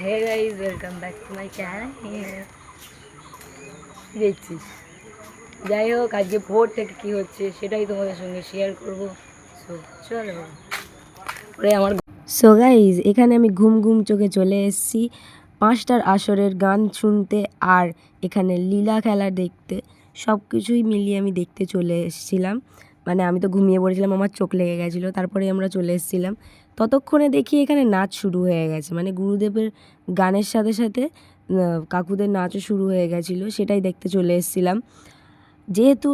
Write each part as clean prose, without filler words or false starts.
Hey guys, welcome back to my channel. দেখছিস, যাই হোক, আজকে ভোর থেকে কী হচ্ছে সেটাই তোমাদের সঙ্গে শেয়ার করবো। সো চলো ওরে আমার। সো গাইস, এখানে আমি ঘুম ঘুম চোখে চলে এসেছি 5টার আসরের গান শুনতে আর এখানে লীলা খেলা দেখতে। সব কিছুই মিলিয়ে আমি দেখতে চলে এসেছিলাম। মানে আমি তো ঘুমিয়ে পড়েছিলাম, আমার চোখ লেগে গেছিলো, তারপরে আমরা চলে এসেছিলাম। ততক্ষণে দেখি এখানে নাচ শুরু হয়ে গেছে, মানে গুরুদেবের গানের সাথে সাথে কাকুদের নাচও শুরু হয়ে গেছিলো, সেটাই দেখতে চলে এসেছিলাম। যেহেতু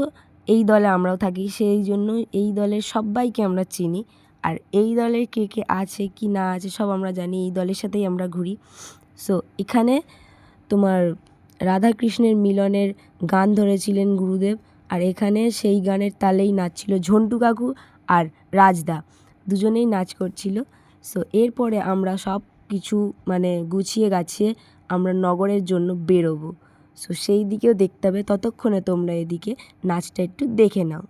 এই দলে আমরাও থাকি, সেই জন্য এই দলের সবাইকে আমরা চিনি, আর এই দলে কে কে আছে কি না আছে সব আমরা জানি, এই দলের সাথেই আমরা ঘুরি। সো এখানে তোমার রাধাকৃষ্ণের মিলনের গান ধরেছিলেন গুরুদেব, আর এখানে সেই গানের তালেই নাচছিল ঝন্টু কাকু আর রাজদা, দুজনেই নাচ করছিল। সো এরপরে আমরা সব কিছু মানে গুছিয়ে গাছিয়ে আমরা নগরের জন্য বেরোবো। সো সেই দিকেও দেখতে হবে, ততক্ষণে তোমরা এদিকে নাচটা একটু দেখে নাও।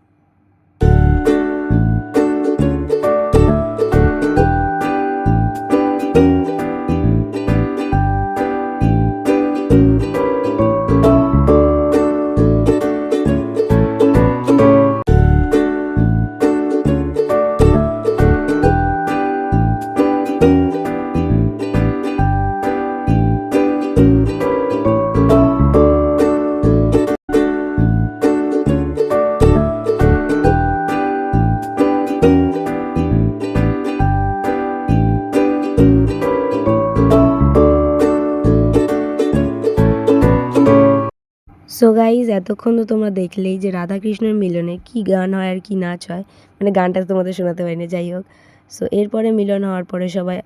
সো গাইজ, এতক্ষণ তো তোমরা দেখলেই যে রাধাকৃষ্ণের মিলনে কি গান হয় আর কি নাচ হয়, মানে গানটা তোমাদের শোনাতে পারিনি, যাই হোক। সো এরপরে মিলন হওয়ার পরে সবাই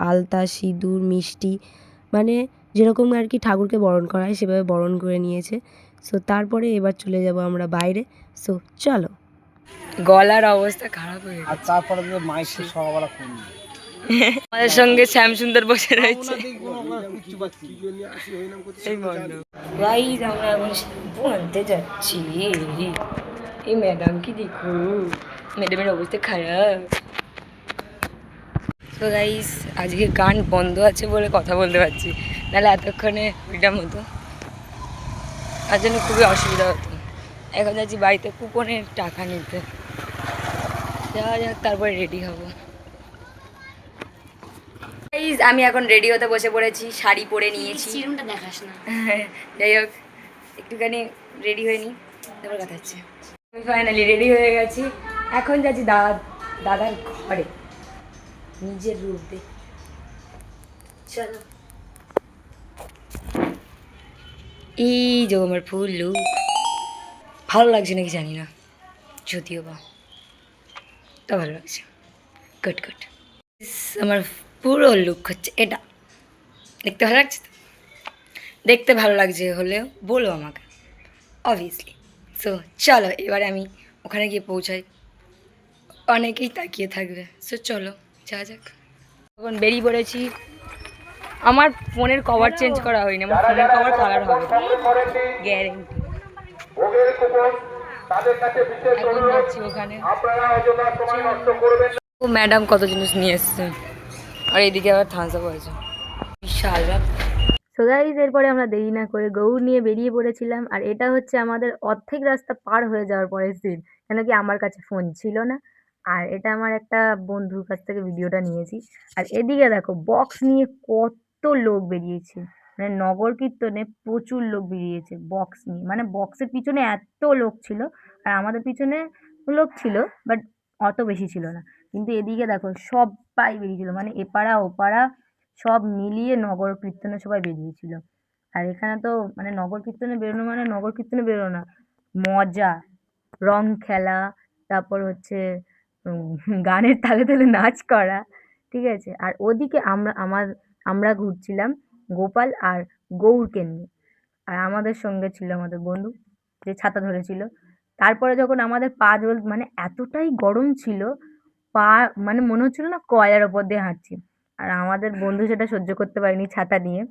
আলতা সিঁদুর মিষ্টি, মানে যেরকম আর কি ঠাকুরকে বরণ করা হয় সেভাবে বরণ করে নিয়েছে। সো তারপরে এবার চলে যাব আমরা বাইরে। সো চলো, গলার অবস্থা খারাপ হয়ে গেছে। আর তারপরে মাইকে সবাই ফোন আমাদের সঙ্গে শ্যামসুন্দর বসে রয়েছে। গাইজ, আমরা এখন শ্যাম্পু আনতে যাচ্ছি। এই ম্যাডাম কি দেখো, ম্যাডামের অবস্থা খারাপ। তো গাইজ, আজকে গান বন্ধ আছে বলে কথা বলতে পারছি, নাহলে এতক্ষণে ওইটার মতো, তার জন্য খুবই অসুবিধা হতো। এখন যাচ্ছি বাড়িতে কুপনের টাকা নিতে, যাওয়া যাক, তারপরে রেডি হব। আমি এখন রেডি হতে বসে পড়েছি, শাড়ি পরে নিয়েছি। দেখাস না। যাই হোক, একটুখানি রেডি হয়ে নিই, তারপর কথা হচ্ছে। আমি ফাইনালি রেডি হয়ে গেছি, এখন যাচ্ছি দাদার ঘরে নিজের রূপ দেখতে। চলো, এই যে আমার ফুল লুক, ভালো লাগছে নাকি জানি না, যদিও বা তা ভালো লাগছে। কট কট আমার পুরো লুক হচ্ছে এটা, দেখতে ভালো লাগছে তো? দেখতে ভালো লাগছে হলেও বলো আমাকে, অবভিয়াসলি। সো চলো, এবারে আমি ওখানে গিয়ে পৌঁছাই, অনেকেই তাকিয়ে থাকবে। সো চলো যা যাক। এখন বেরিয়ে পড়েছি। আমার ফোনের কভার চেঞ্জ করা হয়নি, আমার ফোনের কভার কালার হবে গ্যারেন্টি। এখন যাচ্ছি ওখানে। ও ম্যাডাম কত জিনিস নিয়ে এসছে, আর এদিকে আবার থামস আপ হয়েছে, বিশাল ব্যাপার। সো গাইজ, এরপরে আমরা দেরি না করে গৌড় নিয়ে বেরিয়ে পড়েছিলাম, আর এটা হচ্ছে আমাদের অর্ধেক রাস্তা পার হয়ে যাওয়ার পরের সিন, কেন কি আমার কাছে ফোন ছিল না, আর এটা আমার একটা বন্ধুর কাছ থেকে ভিডিওটা নিয়েছি। আর এদিকে দেখো, বক্স নিয়ে কত লোক বেরিয়েছে, মানে নগর কীর্তনে প্রচুর লোক বেরিয়েছে বক্স নিয়ে, মানে বক্সের পিছনে এত লোক ছিল, আর আমাদের পিছনে লোক ছিল বাট অত বেশি ছিল না। কিন্তু এদিকে দেখো সবাই বেরিয়েছিল, মানে এপাড়া ওপাড়া সব মিলিয়ে নগর কীর্তনে সবাই বেরিয়েছিল। আর এখানে তো মানে নগর কীর্তনে বেরোনো মানে নগর কীর্তনে বেরোনো না, মজা, রং খেলা, তারপর হচ্ছে গানের তালে তালে নাচ করা, ঠিক আছে। আর ওদিকে আমরা ঘুরছিলাম গোপাল আর গৌরকে নিয়ে, আর আমাদের সঙ্গে ছিল আমাদের বন্ধু যে ছাতা ধরেছিল। তারপরে যখন আমাদের পা মানে এতটাই গরম ছিল, পা মানে মনে হচ্ছিল না কয়লার ওপর দিয়ে হাঁটছি, আর আমাদের বন্ধু সেটা সহ্য করতে পারেনি ছাতা নিয়ে।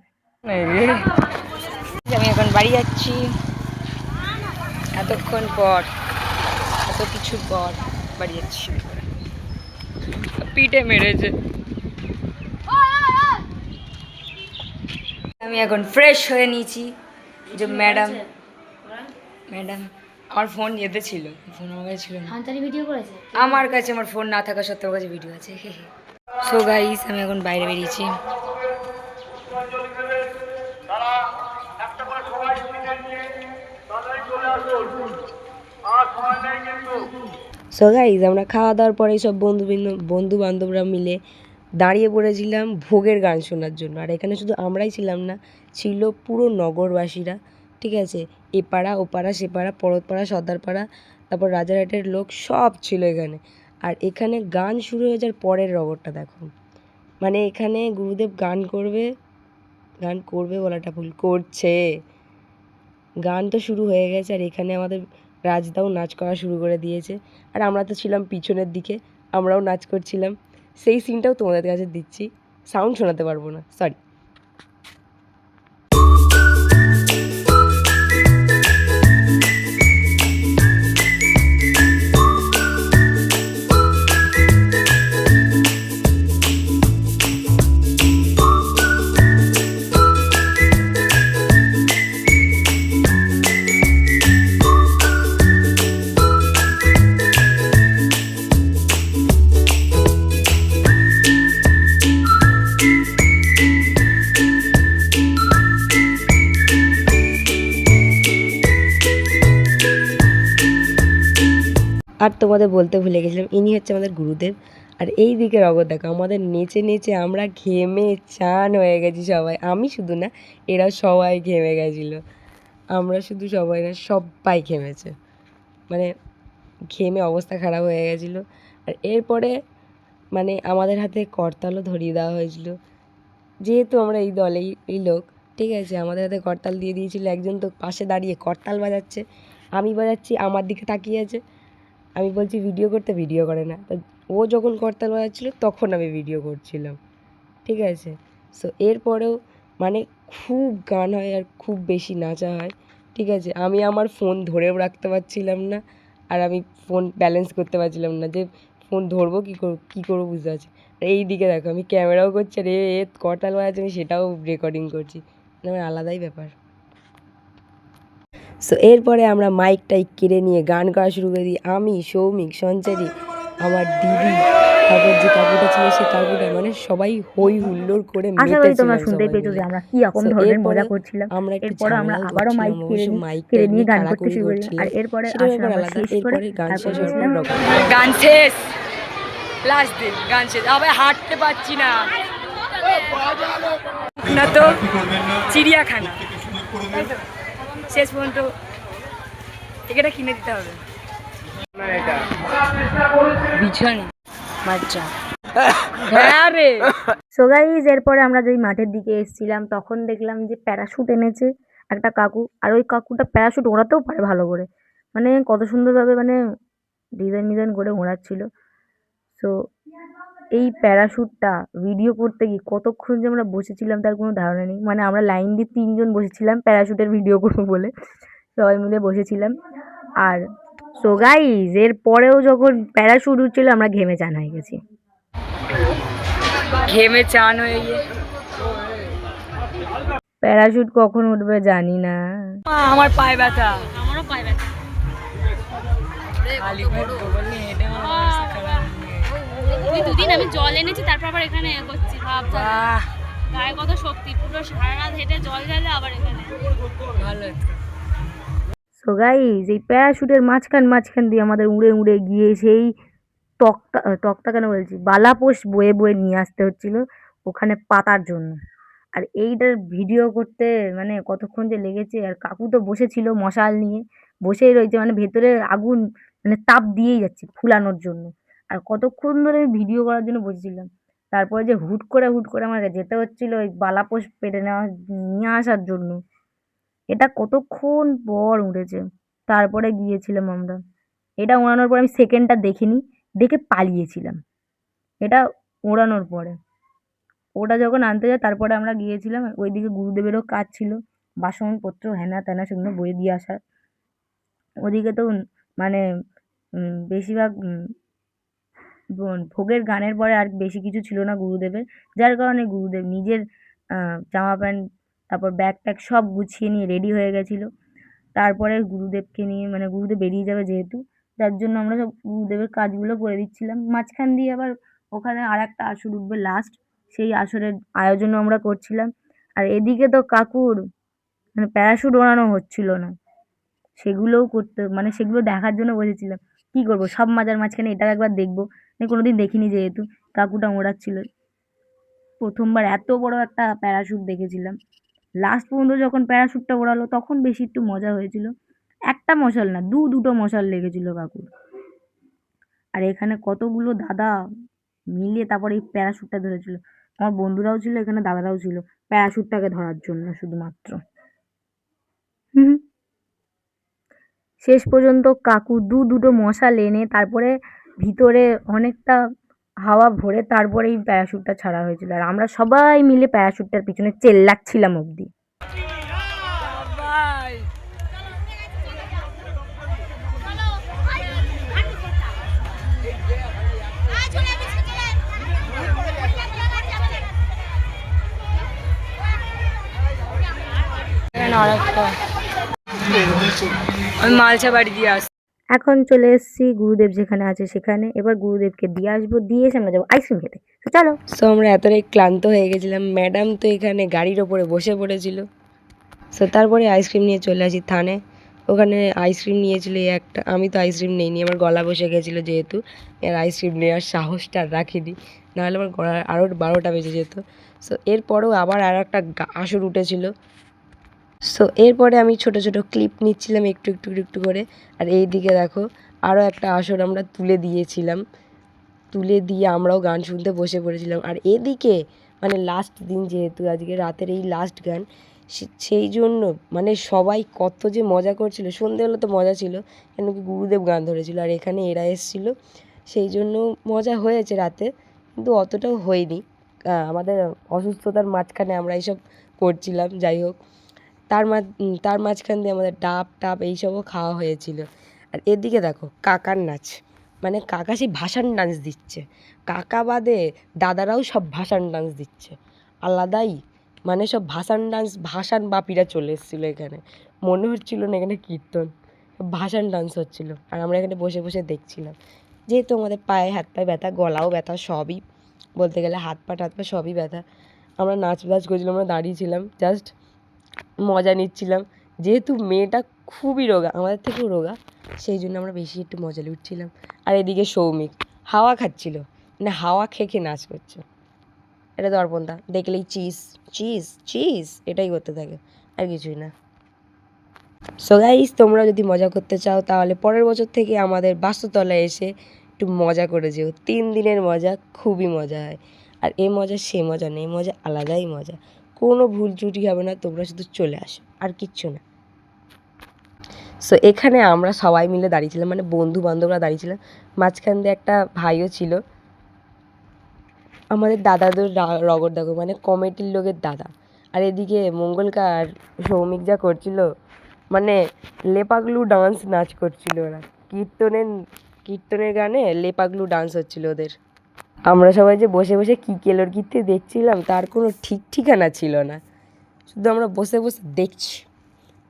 আমি এখন বাড়ি যাচ্ছি, এতক্ষণ পর, এত কিছুর পর বাড়ি যাচ্ছি। পিঠে মেরেছে, আমি এখন ফ্রেশ হয়ে নিয়েছি। যে ম্যাডাম আমার ফোন যেতে ছিল, ফোন আমার কাছে ছিল না। ভিডিও করেছে আমার কাছে আমার ফোন না থাকা সত্ত্বেও কাছে ভিডিও আছে। সো গাইস আমি এখন বাইরে বেরিয়েছি। সো গাইস আমরা খাওয়া দাওয়ার পরে সব বন্ধু বান্ধবরা মিলে দাঁড়িয়ে পড়েছিলাম ভোগের গান শোনার জন্য। আর এখানে শুধু আমরাই ছিলাম না, ছিল পুরো নগরবাসীরা। ঠিক আছে, এপাড়া ওপাড়া সেপাড়া পরতপাড়া সর্দারপাড়া, তারপর রাজারহাটের লোক সব ছিল এখানে। আর এখানে গান শুরু হয়ে যাওয়ার পরের রগরটা দেখো, মানে এখানে গুরুদেব গান করবে বলাটা ভুল, করছে। গান তো শুরু হয়ে গেছে আর এখানে আমাদের রাজদাও নাচ করা শুরু করে দিয়েছে। আর আমরা তো ছিলাম পিছনের দিকে, আমরাও নাচ করছিলাম। সেই সিনটাও তোমাদের কাছে দিচ্ছি, সাউন্ড শোনাতে পারবো না, সরি। আর তোমাদের বলতে ভুলে গেছিলাম, ইনি হচ্ছে আমাদের গুরুদেব। আর এই দিকের অগর দেখো, আমাদের নেচে নেচে আমরা ঘেমে চান হয়ে গেছি সবাই। আমি শুধু না, এরা সবাই ঘেমে গেছিলো। আমরা শুধু সবাই না, সবাই ঘেমেছে, মানে ঘেমে অবস্থা খারাপ হয়ে গেছিলো। আর এরপরে মানে আমাদের হাতে করতালও ধরিয়ে দেওয়া হয়েছিল, যেহেতু আমরা এই দলেই এই লোক। ঠিক আছে, আমাদের হাতে করতাল দিয়ে দিয়েছিল। একজন তো পাশে দাঁড়িয়ে করতাল বাজাচ্ছে, আমি বাজাচ্ছি, আমার দিকে তাকিয়ে আছে। আমি বলছি ভিডিও করতে, ভিডিও করে না। তো ও যখন করতাল বাজাচ্ছিলো তখন আমি ভিডিও করছিলাম। ঠিক আছে, সো এরপরেও মানে খুব গান হয় আর খুব বেশি নাচা হয়। ঠিক আছে, আমি আমার ফোন ধরেও রাখতে পারছিলাম না, আর আমি ফোন ব্যালেন্স করতে পারছিলাম না যে ফোন ধরবো কী করবো বুঝতে পারছি। আর এই দিকে দেখো, আমি ক্যামেরাও করছি আর করতাল বাজাচ্ছে, আমি সেটাও রেকর্ডিং করছি, মানে আমার আলাদাই ব্যাপার। সো এরপরে আমরা মাইক টাইক কেড়ে নিয়ে গান করা শুরু করে দিই। আমি, সৌমিক, সঞ্চারী, আমার দিদি, তারপর যে কাকুটা ছিল সে কাকুটা, মানে সবাই হই হুল্লোড় করে আশা করি তোমরা মেতেছিলাম শুনতে সবাই পেয়েছো যে মিলে। আমরা কি রকম সো ধরনের এরপরে মজা করছিলাম। আমরা একটু এরপরে আমরা ঝামেলাও আবারও করছিলাম, মাইক অবশ্য মাইকটা কেড়ে এমনি নিয়ে গান করতে কাড়াকড়ি শুরু করি। করছিলাম, আর এরপরে সেটা আসলে ব্যাপার আমরা আলাদা। শেষ করে এরপরে গান তারপর শেষ হওয়ার পর গেছিলাম গান শেষ, লাস্ট দিন গান শেষ, আবার হাঁটতে পারছি না, না তো চিড়িয়াখানা শেষ পর্যন্ত টিকিটটা কিনে দিতে হবে। বিছানে বাচ্চা হ্যাঁ রে। সো গাইজ এরপরে আমরা যেই মাঠের দিকে এসেছিলাম তখন দেখলাম যে প্যারাশুট এনেছে একটা কাকু। আর ওই কাকুটা প্যারাশুট ওড়াতেও পারে ভালো করে, মানে কত সুন্দরভাবে মানে ডিজাইন করে ওড়াচ্ছিল। সো এই প্যারাশুটটা ভিডিও করতে গিয়ে কতক্ষণ যে আমরা বসেছিলাম তার কোনো ধারণা নেই। মানে আমরা লাইন দিয়ে 3 জন বসেছিলাম প্যারাশুটের ভিডিও করবো বলে, সবাই মিলে বসেছিলাম। আর সো গাইজ এর পরেও যখন প্যারাশুট উঠছিল আমরা ঘেমে চান হয়ে গেছি। ঘেমে চান হয়ে গিয়ে প্যারাশুট কখন উঠবে জানি না। আমার পায়ে ব্যথা, আমারও পায়ে ব্যথা। খালি পেট গোবর নিয়ে হেঁটে আমার অবস্থা খারাপ হয়ে গেছে। ওই দুদিন আমি জল এনেছি তারপর আবার এখানে করছি, ভাব তাহলে। বাহ, গায়ে কত শক্তি, পুরো সারা রাত হেঁটে জল ঢালে আবার এখানে। ভালো তো। সো গাইজ এই প্যারাশুটের মাঝখান দিয়ে আমাদের উড়ে উড়ে গিয়ে সেই তক্তা কেন বলছি, বালাপোষ বয়ে বয়ে নিয়ে আসতে হচ্ছিল ওখানে পাতার জন্য। আর এইটার ভিডিও করতে মানে কতক্ষণ যে লেগেছে। আর কাকু তো বসেছিল মশাল নিয়ে, বসেই রয়েছে, মানে ভেতরে আগুন মানে তাপ দিয়েই যাচ্ছে ফুলানোর জন্য। আর কতক্ষণ ধরে আমি ভিডিও করার জন্য বসেছিলাম। তারপরে যে হুট করে আমাকে যেতে হচ্ছিল ওই বালাপোষ পেটে নিয়ে আসার জন্য। এটা কতক্ষণ পর উঠেছে, তারপরে গিয়েছিলাম আমরা। এটা ওড়ানোর পর আমি সেকেন্ডটা দেখিনি, দেখে পালিয়েছিলাম। এটা ওড়ানোর পরে, ওটা যখন আনতে যায় তারপরে আমরা গিয়েছিলাম। ওইদিকে গুরুদেবেরও কাজ ছিল, বাসনপত্র হ্যানা ত্যানা সেগুলো বয়ে দিয়ে আসা। ওদিকে তো মানে বেশিরভাগ ভোগের গানের পরে আর বেশি কিছু ছিল না গুরুদেবের, যার কারণে গুরুদেব নিজের জামা প্যান্ট তারপর ব্যাগ ট্যাগ সব গুছিয়ে নিয়ে রেডি হয়ে গেছিলো। তারপরে গুরুদেবকে নিয়ে মানে গুরুদেব বেরিয়ে যাবে যেহেতু, যার জন্য আমরা সব গুরুদেবের কাজগুলো করে দিচ্ছিলাম। মাঝখান দিয়ে আবার ওখানে আরেকটা আসর উঠবে লাস্ট, সেই আসরের আয়োজনও আমরা করছিলাম। আর এদিকে তো কাকুর মানে প্যারাশুট ওড়ানো হচ্ছিল না, সেগুলোও করতে মানে সেগুলো দেখার জন্য বসেছিলাম। কি করব, সব মাজার মাঝখানে এটাও একবার দেখবো, মানে কোনোদিন দেখিনি যেহেতু। কাকুটা ওড়াচ্ছিল, প্রথমবার এত বড় একটা প্যারাশুট দেখেছিলাম। লাস্ট পর্যন্ত যখন প্যারাশুটটা ওড়ালো তখন বেশি একটু মজা হয়েছিল। একটা মশাল না, দুটো মশাল লেগেছিল কাকুর। আর এখানে কতগুলো দাদা মিলে তারপরে এই প্যারাশুটটা ধরেছিল। আমার বন্ধুরাও ছিল এখানে, দাদারাও ছিল প্যারাশুটটাকে ধরার জন্য শুধুমাত্র। হুম। শেষ পর্যন্ত কাকু দুটো মশাল এনে তারপরে ভিতরে অনেকটা হাওয়া ভরে তারপরে এই প্যারাশুটটা ছাড়া হয়েছিল, আর আমরা সবাই মিলে প্যারাশুটটার পিছনে চেল্লাচ্ছিলাম অব্দি। আমি মালসা বাড়ি দিয়ে আসি। এখন চলে এসেছি গুরুদেব যেখানে আছে সেখানে। এবার গুরুদেবকে দিয়ে আসবো, দিয়ে এসে আমরা যাবো আইসক্রিম খেতে। তো চলো। সো আমরা এতটাই ক্লান্ত হয়ে গেছিলাম, ম্যাডাম তো এখানে গাড়ির ওপরে বসে পড়েছিল। সো তারপরে আইসক্রিম নিয়ে চলে আসি থানে। ওখানে আইসক্রিম নিয়েছিল এই একটা, আমি তো আইসক্রিম নিইনি, আমার গলা বসে গেছিলো যেহেতু, এর আইসক্রিম নেওয়ার সাহসটা আর রাখিনি, নাহলে আমার গলা আরও 12টা বেজে যেত। সো এরপরেও আবার আর একটা আসর উঠেছিল। সো এরপরে আমি ছোট ছোট ক্লিপ নিচ্ছিলাম একটু একটু একটু করে। আর এই দিকে দেখো আরও একটা আসর আমরা তুলে দিয়েছিলাম, তুলে দিয়ে আমরাও গান শুনতে বসে পড়েছিলাম। আর এদিকে মানে লাস্ট দিন যেহেতু আজকে রাতের এই লাস্ট গান, সেই জন্য মানে সবাই কত যে মজা করছিল। সন্ধেবেলা তো মজা ছিল, কেন কি গুরুদেব গান ধরেছিল আর এখানে এরা এসেছিলো, সেই জন্য মজা হয়েছে রাতে, কিন্তু অতটাও হয়নি। আমাদের অসুস্থতার মাঝখানে আমরা এইসব করছিলাম, যাই হোক। তার মাঝখান দিয়ে আমাদের ডাব টাব এইসবও খাওয়া হয়েছিল। আর এদিকে দেখো কাকার নাচ, মানে কাকা সেই ভাসান ডান্স দিচ্ছে, কাকা বাদে দাদারাও সব ভাসান ডান্স দিচ্ছে আলাদাই, মানে সব ভাসান ডান্স, ভাসান বাপিরা চলে এসেছিলো এখানে, মনে হচ্ছিল না এখানে কীর্তন, ভাসান ডান্স হচ্ছিলো। আর আমরা এখানে বসে বসে দেখছিলাম, যেহেতু আমাদের পায়ে হাত পায়ে ব্যথা, গলাও ব্যথা, সবই বলতে গেলে হাত পা সবই ব্যথা। আমরা নাচ করছিলাম, আমরা দাঁড়িয়েছিলাম জাস্ট মজা নিচ্ছিলাম। যেহেতু মেয়েটা খুবই রোগা, আমাদের থেকেও রোগা, সেই জন্য আমরা বেশি একটু মজা লুটছিলাম। আর এদিকে সৌমিক হাওয়া খাচ্ছিল, মানে হাওয়া খেয়ে নাচ করছে। এটা দর্পণদা দেখলেই চিজ চিজ চিজ এটাই করতে থাকে, আর কিছুই না। সো গাইস, তোমরা যদি মজা করতে চাও তাহলে পরের বছর থেকে আমাদের বাস্তুতলায় এসে একটু মজা করে যেও। 3 দিনের মজা খুবই মজা হয়। আর এ মজা সে মজা নেই, মজা আলাদাই মজা, কোনো ভুল ত্রুটি হবে না, তোমরা শুধু চলে আসো, আর কিচ্ছু না। সো এখানে আমরা সবাই মিলে দাঁড়িয়েছিলাম, মানে বন্ধু বান্ধবরা দাঁড়িয়েছিলাম, মাঝখান দিয়ে একটা ভাইও ছিল, আমাদের দাদাদের রগর দেখো, মানে কমিটির লোকের দাদা। আর এদিকে মঙ্গলকার সৌমিক যা করছিল, মানে লেপাগলু ডান্স নাচ করছিল ওরা, কীর্তনের গানে লেপাগলু ডান্স হচ্ছিল ওদের। আমরা সবাই যে বসে বসে কী কেলোর কীর্তি দেখছিলাম তার কোনো ঠিক ঠিকানা ছিল না, শুধু আমরা বসে বসে দেখছি।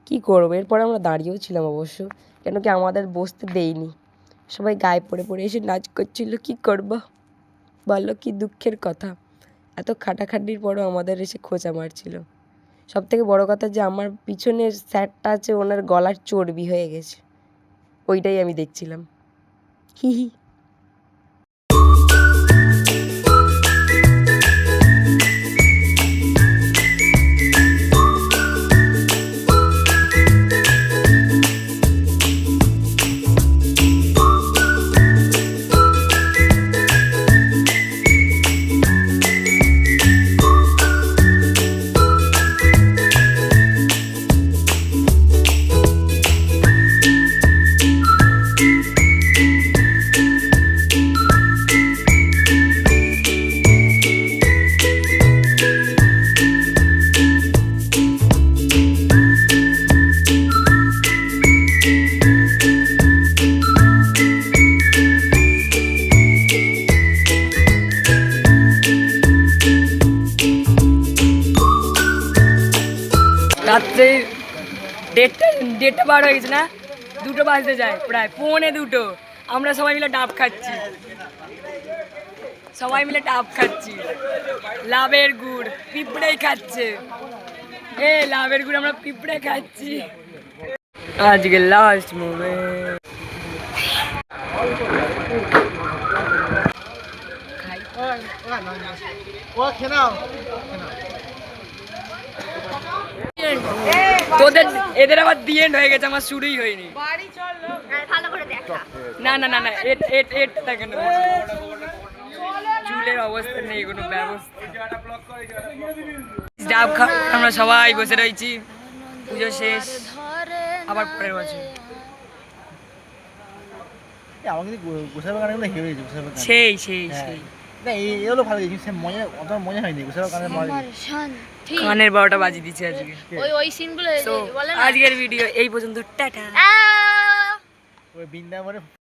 কী করবো, এরপর আমরা দাঁড়িয়েও ছিলাম অবশ্য, কেন কি আমাদের বসতে দেয়নি, সবাই গায়ে পড়ে পড়ে এসে নাচ করছিল। কী করবো বলো, কি দুঃখের কথা। এত খাটাখাটির পরও আমাদের এসে খোঁচা মারছিল। সবথেকে বড় কথা যে আমার পিছনের স্যারটা আছে, ওনার গলার চর্বি হয়ে গেছে, ওইটাই আমি দেখছিলাম। হি হি। রাত্রে দেড়টা বার হয়ে গেছে না, 2টো বাজতে যায় প্রায় 1:45। আমরা সবাই মিলে ডাব খাচ্ছি, লাভের গুড় পিঁপড়েই খাচ্ছে। লাভের গুড় আমরা পিঁপড়ে খাচ্ছি। আজকে লাস্ট মোমেন্ট। তোদের এদের আবার দি এন্ড হয়ে গেছে, আমার শুরুই হয়নি। না না না না, এটা কেন চুলের অবস্থা নেই, কোনো ব্যবস্থা। ডাব খা, আমরা সবাই বসে রয়েছি, পুজো শেষ, আবার পরের বছর। আমার কিন্তু গোসাবার গানগুলো হেরে গেছে, গোসাবার গান। সেই সেই সেই না এগুলো ভালো গেছে, সে মজা অত মজা হয়নি গোসাবার গানের মজা। কানের 12টা বাজিয়ে দিচ্ছে আজকে। ওই সিনগুলো তো আজকের ভিডিও এই পর্যন্ত, টাটা। ওই বৃন্দাবনে